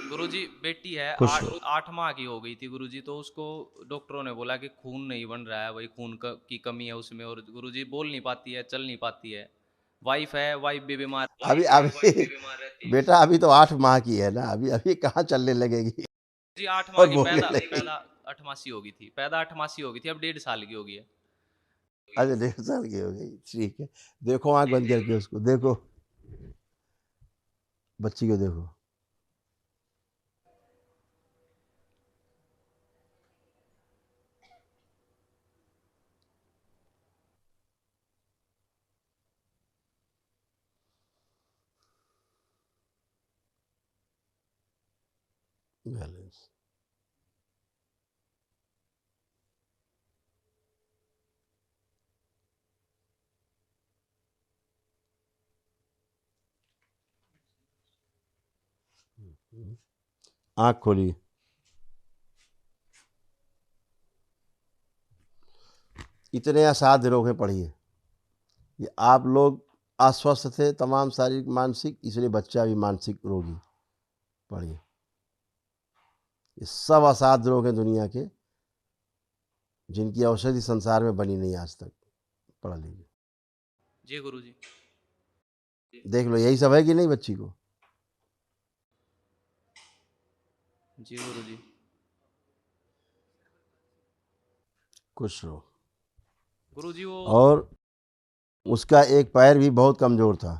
गुरुजी बेटी है, खुश 8 माह की हो गई थी गुरुजी, तो उसको डॉक्टरों ने बोला कि खून नहीं बन रहा है, वही खून की कमी है उसमें। और गुरुजी बोल नहीं पाती है, चल नहीं पाती है। वाइफ है, वाइफ भी बीमार। अभी बेटा अभी तो 8 माह की है ना, अभी अभी कहाँ चलने लगेगी। जी 8 माह और की, बोलने पैदा लगेगी। पैदा 8 मासी हो गई थी, पैदा 8 मासी हो गई थी, अब 1.5 साल की हो गई है। अच्छा 1.5 साल की हो गई, ठीक है। देखो आँख बंद करके उसको देखो, बच्ची को देखो। बैलेंस। आँख खोलिए। इतने असाध्य रोग हैं, पढ़िए। ये आप लोग अस्वस्थ थे, तमाम शारीरिक मानसिक, इसलिए बच्चा भी मानसिक रोगी। पढ़िए, ये सब असाध्य रोग हैं दुनिया के, जिनकी औषधि संसार में बनी नहीं आज तक। पढ़ लीजिए। जी गुरुजी। देख लो, यही सब है कि नहीं बच्ची को? जी गुरुजी। खुश रहो। गुरुजी वो और उसका एक पैर भी बहुत कमजोर था,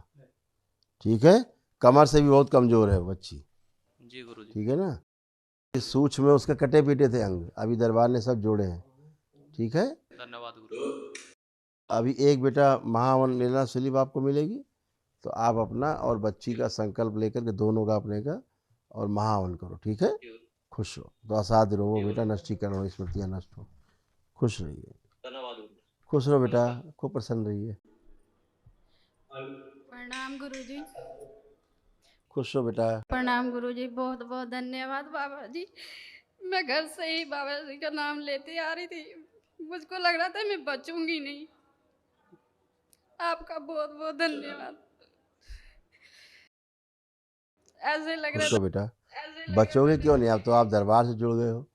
ठीक है? कमर से भी बहुत कमजोर है वो बच्ची, जी गुरुजी। ठीक है ना? इस सूक्ष्म में उसके कटे पीटे थे अंग, अभी दरबार ने सब जोड़े हैं, ठीक है? धन्यवाद गुरुजी। अभी एक बेटा महावन लेना स्लिप आपको मिलेगी, तो आप अपना और बच्ची का संकल्प लेकर के दोनों का अपने का और महावन करो, ठीक है? खुश हो, तो असाध्य रहो बेटा, नष्टीकरण हो, स्मृतियाँ नष्ट हो। खुश रहिए, धन्यवाद। खुश रहो बेटा, खूब प्रसन्न रहिए। प्रणाम गुरुजी। खुश रहो बेटा। प्रणाम गुरुजी, बहुत बहुत धन्यवाद बाबा जी। मैं घर से ही बाबा जी का नाम लेते आ रही थी, मुझको लग रहा था मैं बचूंगी नहीं। आपका बहुत बहुत धन्यवाद। ऐसे लग रहा खुश हो था बेटा, बचोगे क्यों नहीं? आप तो आप दरबार से जुड़ गए हो,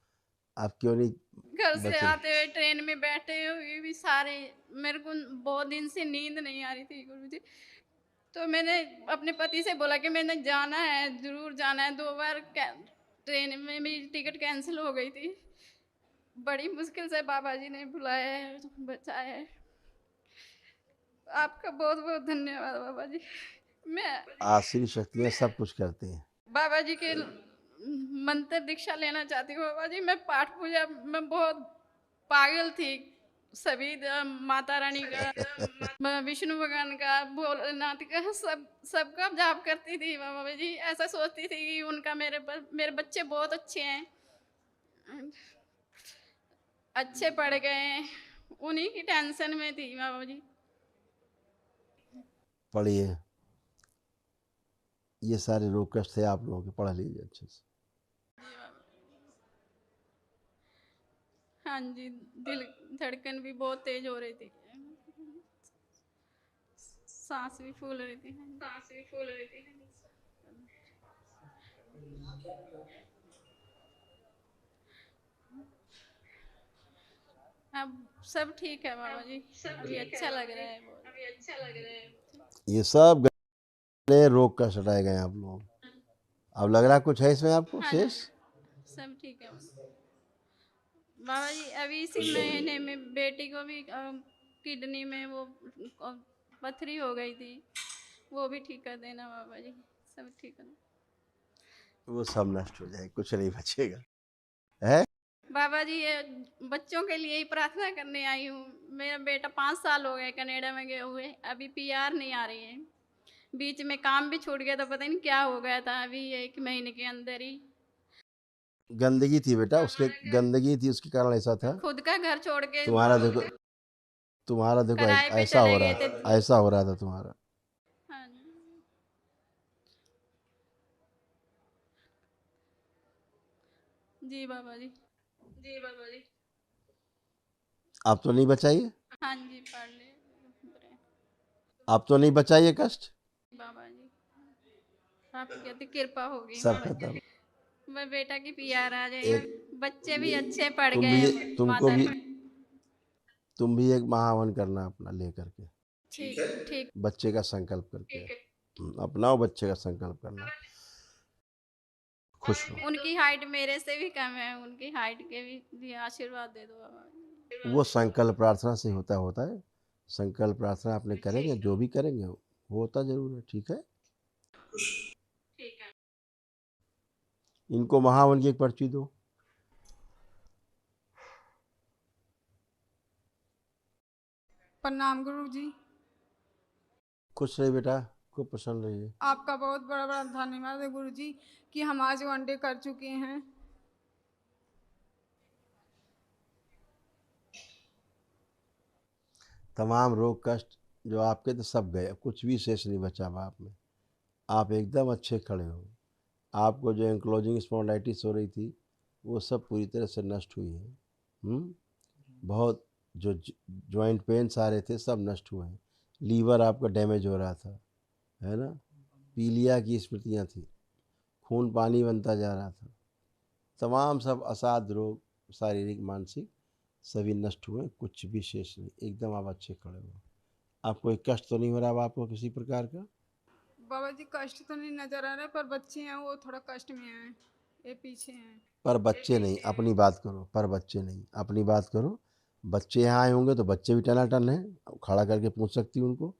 आप क्यों नहीं घर से बचे? आते हुए ट्रेन में बैठे हुए भी सारे, मेरे को बहुत दिन से नींद नहीं आ रही थी गुरुजी। तो मैंने अपने पति से बोला कि मैंने जाना है, जरूर जाना है। 2 बार ट्रेन में मेरी टिकट कैंसिल हो गई थी, बड़ी मुश्किल से बाबा जी ने बुलाया है, बचाया है। आपका बहुत बहुत धन्यवाद बाबा जी। मैं आश्री शक्तियाँ सब कुछ करती हैं। बाबा जी के मंत्र दीक्षा लेना चाहती हूँ बाबा जी। मैं पाठ पूजा में बहुत पागल थी, सभी माता रानी का, विष्णु भगवान का, भोलेनाथ का, सबका जाप करती थी बाबा जी। ऐसा सोचती थी कि उनका मेरे बच्चे बहुत अच्छे हैं, अच्छे पढ़ गए हैं, उन्हीं की टेंशन में थी बाबा जी। पढ़िए, ये सारे रोग कष्ट थे आप लोगों के, पढ़ लीजिए अच्छे से। हाँ जी, दिल धड़कन भी बहुत तेज हो रही थी, सांस भी फूल रही थी। अब सब ठीक है बाबा जी, अभी अच्छा लग रहा है बहुत। ये सब गए रोग कष्ट हटाए गए आप लोग। अब लग रहा कुछ है इसमें आपको हाँ शेष? सब ठीक है बाबा जी। अभी इसी महीने में बेटी को भी किडनी में वो पथरी हो गई थी, वो भी ठीक कर देना बाबा जी, सब ठीक कर। वो सब नष्ट हो जाए, कुछ नहीं बचेगा, है? बाबा जी ये बच्चों के लिए ही प्रार्थना करने आई हूँ। मेरा बेटा 5 साल हो गए कनाडा में गए हुए, अभी PR नहीं आ रही है। बीच में काम भी छूट गया था, पता नहीं क्या हो गया था, अभी 1 महीने के अंदर ही। गंदगी थी बेटा, उसके गंदगी थी, उसके कारण ऐसा था। खुद का घर छोड़ के तुम्हारा देखो किराए पे ऐसा चले हो गए रहा थे। था, ऐसा हो रहा था तुम्हारा। हाँ जी बाबा जी। आप तो नहीं बचाइए, हाँ जी पढ़ ले आप तो नहीं बचाइए कष्ट, बाबा जी, आपकी अति कृपा होगी। सब खत्म। मैं बेटा की PR आ जाए, एक बच्चे भी अच्छे पढ़ तुम गए। भी तुम भी एक महावन करना अपना लेकर के, ठीक बच्चे का संकल्प करके अपनाओ, बच्चे का संकल्प करना। खुश रहो। उनकी हाइट मेरे से भी कम है, उनकी हाइट के भी आशीर्वाद दे दो बाबा। वो संकल्प प्रार्थना से होता है। संकल्प प्रार्थना आपने करेंगे, जो भी करेंगे वो होता जरूर है, ठीक है? इनको महावन की एक पर्ची दो। प्रणाम गुरु जी। खुश रहे बेटा, खूब प्रसन्न रहिए। आपका बहुत बड़ा बड़ा धन्यवाद है गुरुजी कि हम आज वनडे कर चुके हैं। तमाम रोग कष्ट जो आपके थे सब गए, अब कुछ भी शेष नहीं बचा अब आप में। आप एकदम अच्छे खड़े हो। आपको जो एंक्लोजिंग स्पॉन्डिलाइटिस हो रही थी वो सब पूरी तरह से नष्ट हुई है। बहुत जो जॉइंट पेन्स आ रहे थे सब नष्ट हुए हैं। लीवर आपका डैमेज हो रहा था, है ना, पीलिया की स्मृतियाँ थी, खून पानी बनता जा रहा था, तमाम सब असाध्य रोग शारीरिक मानसिक सभी नष्ट हुए, कुछ भी शेष नहीं, एकदम आप अच्छे खड़े हो। आपको कोई कष्ट तो नहीं हो रहा अब आपको किसी प्रकार का? बाबा जी कष्ट तो नहीं नजर आ रहा, पर बच्चे हैं वो थोड़ा कष्ट में हैं, ये पीछे हैं। पर बच्चे नहीं, अपनी बात करो, पर बच्चे नहीं, अपनी बात करो। बच्चे यहाँ आए होंगे तो बच्चे भी टनाटन हैं, खड़ा करके पूछ सकती हूँ उनको।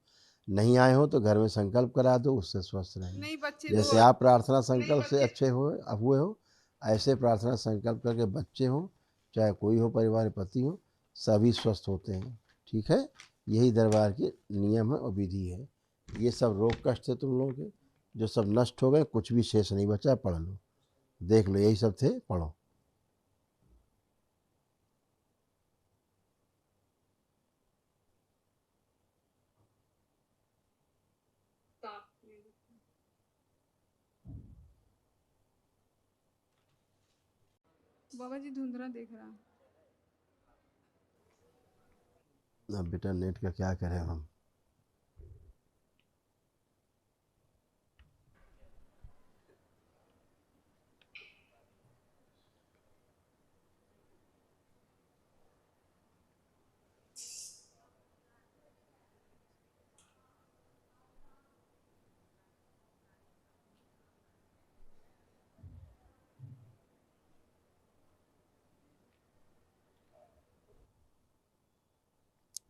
नहीं आए हो तो घर में संकल्प करा दो, उससे स्वस्थ रहेंगे। नहीं बच्चे जैसे आप प्रार्थना संकल्प से अच्छे हुए हो, ऐसे प्रार्थना संकल्प करके बच्चे हों, चाहे कोई हो, परिवार पति हो, सभी स्वस्थ होते हैं। ठीक है, यही दरबार के नियम है और विधि है। ये सब रोग कष्ट थे तुम लोगों के, जो सब नष्ट हो गए, कुछ भी शेष नहीं बचा। पढ़ लो, देख लो, यही सब थे, पढ़ो। बाबा जी धुंधला देख रहा। अब बेटा नेट का क्या करें हम।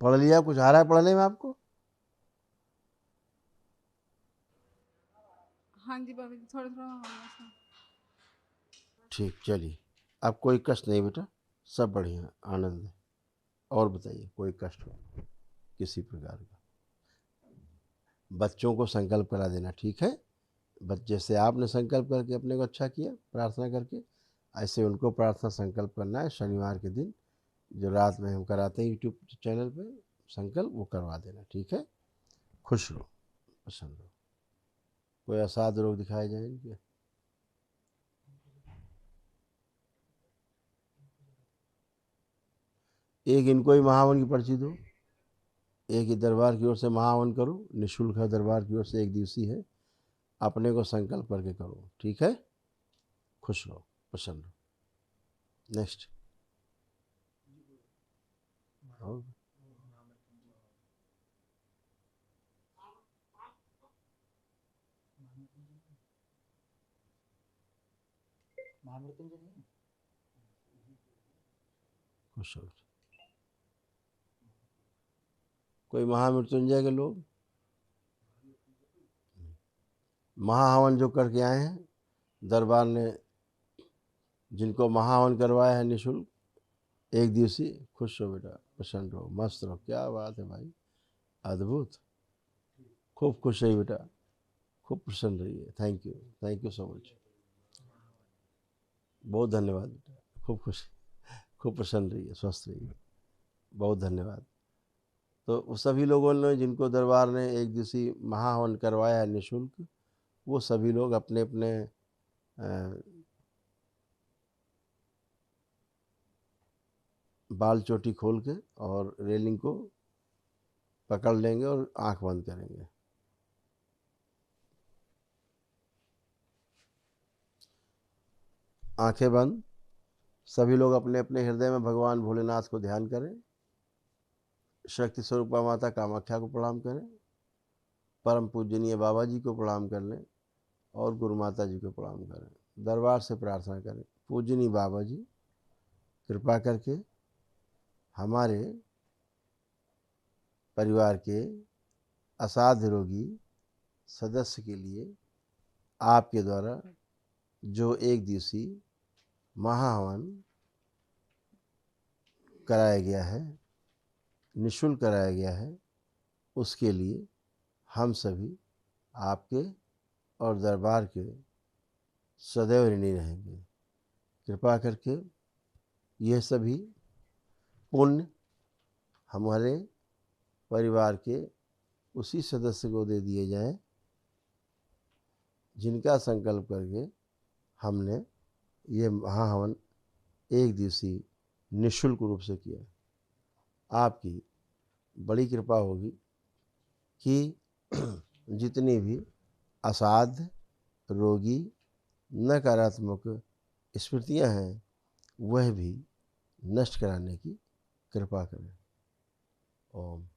पढ़ लिया? कुछ आ रहा है पढ़ने में आपको? हाँ जी बाबा जी थोड़ा थोड़ा होगा सा। ठीक, चलिए, अब कोई कष्ट नहीं बेटा, सब बढ़िया, आनंद है। और बताइए, कोई कष्ट हो किसी प्रकार का? बच्चों को संकल्प करा देना, ठीक है। जैसे आपने संकल्प करके अपने को अच्छा किया प्रार्थना करके, ऐसे उनको प्रार्थना संकल्प करना है। शनिवार के दिन जो रात में हम कराते हैं यूट्यूब चैनल पे संकल्प, वो करवा देना, ठीक है। खुश रहो, प्रसन्न रहो। कोई असाध्य रोग दिखाए जाए इनके? एक इनको ही महावन की पर्ची दो, एक ही दरबार की ओर से महावन करो, निःशुल्क है, दरबार की ओर से 1 दिवसीय है, अपने को संकल्प करके करो, ठीक है। खुश रहो, प्रसन्न रहो। नेक्स्ट। खुश रहो। कोई महामृत्युंजय के लोग महाहवन जो करके आए हैं, दरबार ने जिनको महाहवन करवाया है निःशुल्क 1 दिवसीय, खुश हो बेटा, प्रसन्न रहो, मस्त रहो। क्या बात है भाई, अद्भुत, खूब खुश रहिए बेटा, खूब प्रसन्न रहिए। थैंक यू सो मच, बहुत धन्यवाद बेटा, खूब खुश, खूब प्रसन्न रहिए, स्वस्थ रहिए, बहुत धन्यवाद। तो वो सभी लोगों ने जिनको दरबार ने 1 दिवसीय महाहवन करवाया है निःशुल्क, वो सभी लोग अपने अपने बाल चोटी खोल के और रेलिंग को पकड़ लेंगे और आंख बंद करेंगे। आंखें बंद, सभी लोग अपने अपने हृदय में भगवान भोलेनाथ को ध्यान करें, शक्ति स्वरूपा माता कामाख्या को प्रणाम करें, परम पूजनीय बाबा जी को प्रणाम कर लें और गुरु माता जी को प्रणाम करें। दरबार से प्रार्थना करें, पूजनीय बाबा जी कृपा करके हमारे परिवार के असाध्य रोगी सदस्य के लिए आपके द्वारा जो 1 दिवसीय महाहवन कराया गया है, निःशुल्क कराया गया है, उसके लिए हम सभी आपके और दरबार के सदैव ऋणी रहेंगे। कृपा करके ये सभी पुण्य हमारे परिवार के उसी सदस्य को दे दिए जाएं जिनका संकल्प करके हमने ये महाहवन एक दिवसीय निःशुल्क रूप से किया। आपकी बड़ी कृपा होगी कि जितनी भी असाध्य, रोगी, नकारात्मक स्मृतियां हैं वह भी नष्ट कराने की कृपा करें। ओम।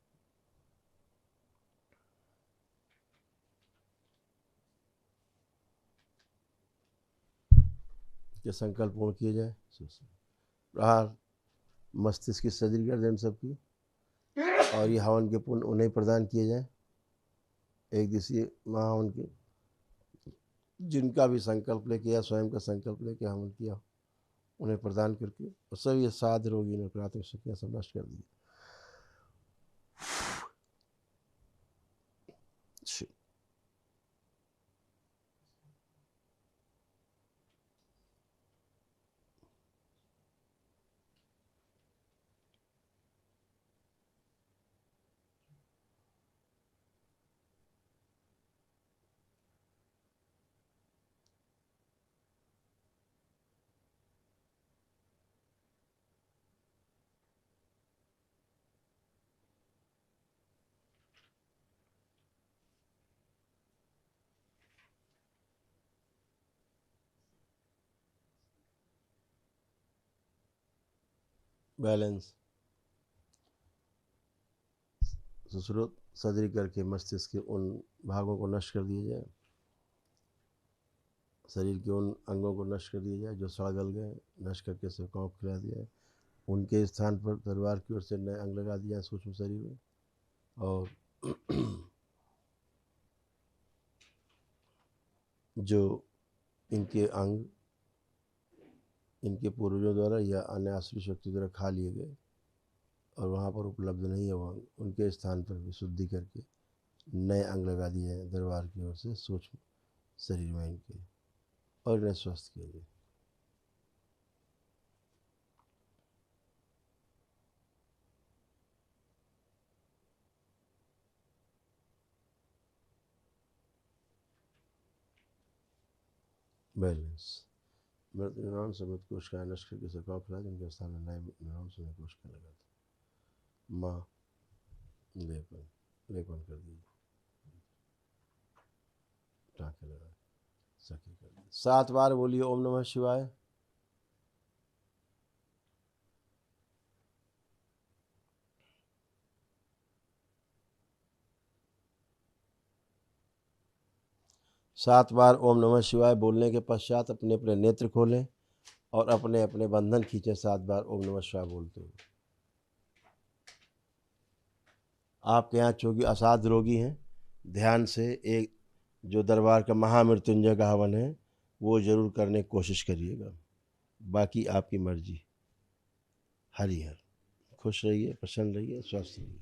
के संकल्प पूर्ण किए जाए। प्रहार मस्तिष्क की सर्जरी कर दें सबकी, और ये हवन के पुण्य उन्हें प्रदान किए जाए। एक दिवसीय महाहवन के जिनका भी संकल्प लेके या स्वयं का संकल्प लेके हवन किया उन्हें प्रदान करके और सभी असाध रोगी नकारात्मक शक्तियां सब नष्ट कर दी। बैलेंस सुश्रुत सर्जरी करके मस्तिष्क के उन भागों को नष्ट कर दिया जाए, शरीर के उन अंगों को नष्ट कर दिया जाए जो सड़ गल गए, नष्ट करके सेवकाओं को खिला दिया जाए। उनके स्थान पर दरबार की ओर से नए अंग लगा दिए जाए सूक्ष्म शरीर में। और जो इनके अंग इनके पूर्वजों द्वारा या अन्य आश्रित शक्ति द्वारा खा लिए गए और वहाँ पर उपलब्ध नहीं है वो अंग, उनके स्थान पर भी शुद्धि करके नए अंग लगा दिए हैं दरबार की ओर से सूक्ष्म शरीर में इनके, और इन्हें स्वस्थ किया जाए। बैलेंस मृत न्यूरॉन से मृत कोशिकाएं नष्ट करके सेवकाओं को खिला दी, उनके स्थान में नए न्यूरॉन से नई कोशिकाएं लगा दी। माँ लेपन कर दीजिए, टाँके लगा सखी कर दी। 7 बार बोलिए ओम नमः शिवाय। सात बार ओम नमः शिवाय बोलने के पश्चात अपने अपने नेत्र खोलें और अपने अपने बंधन खींचें 7 बार ओम नमः शिवाय बोलते हुए। आपके यहाँ चूँकि असाध्य रोगी हैं, ध्यान से एक जो दरबार का महामृत्युंजय का हवन है वो जरूर करने की कोशिश करिएगा, बाकी आपकी मर्जी। हरि हर। खुश रहिए, प्रसन्न रहिए, स्वस्थ रहिए।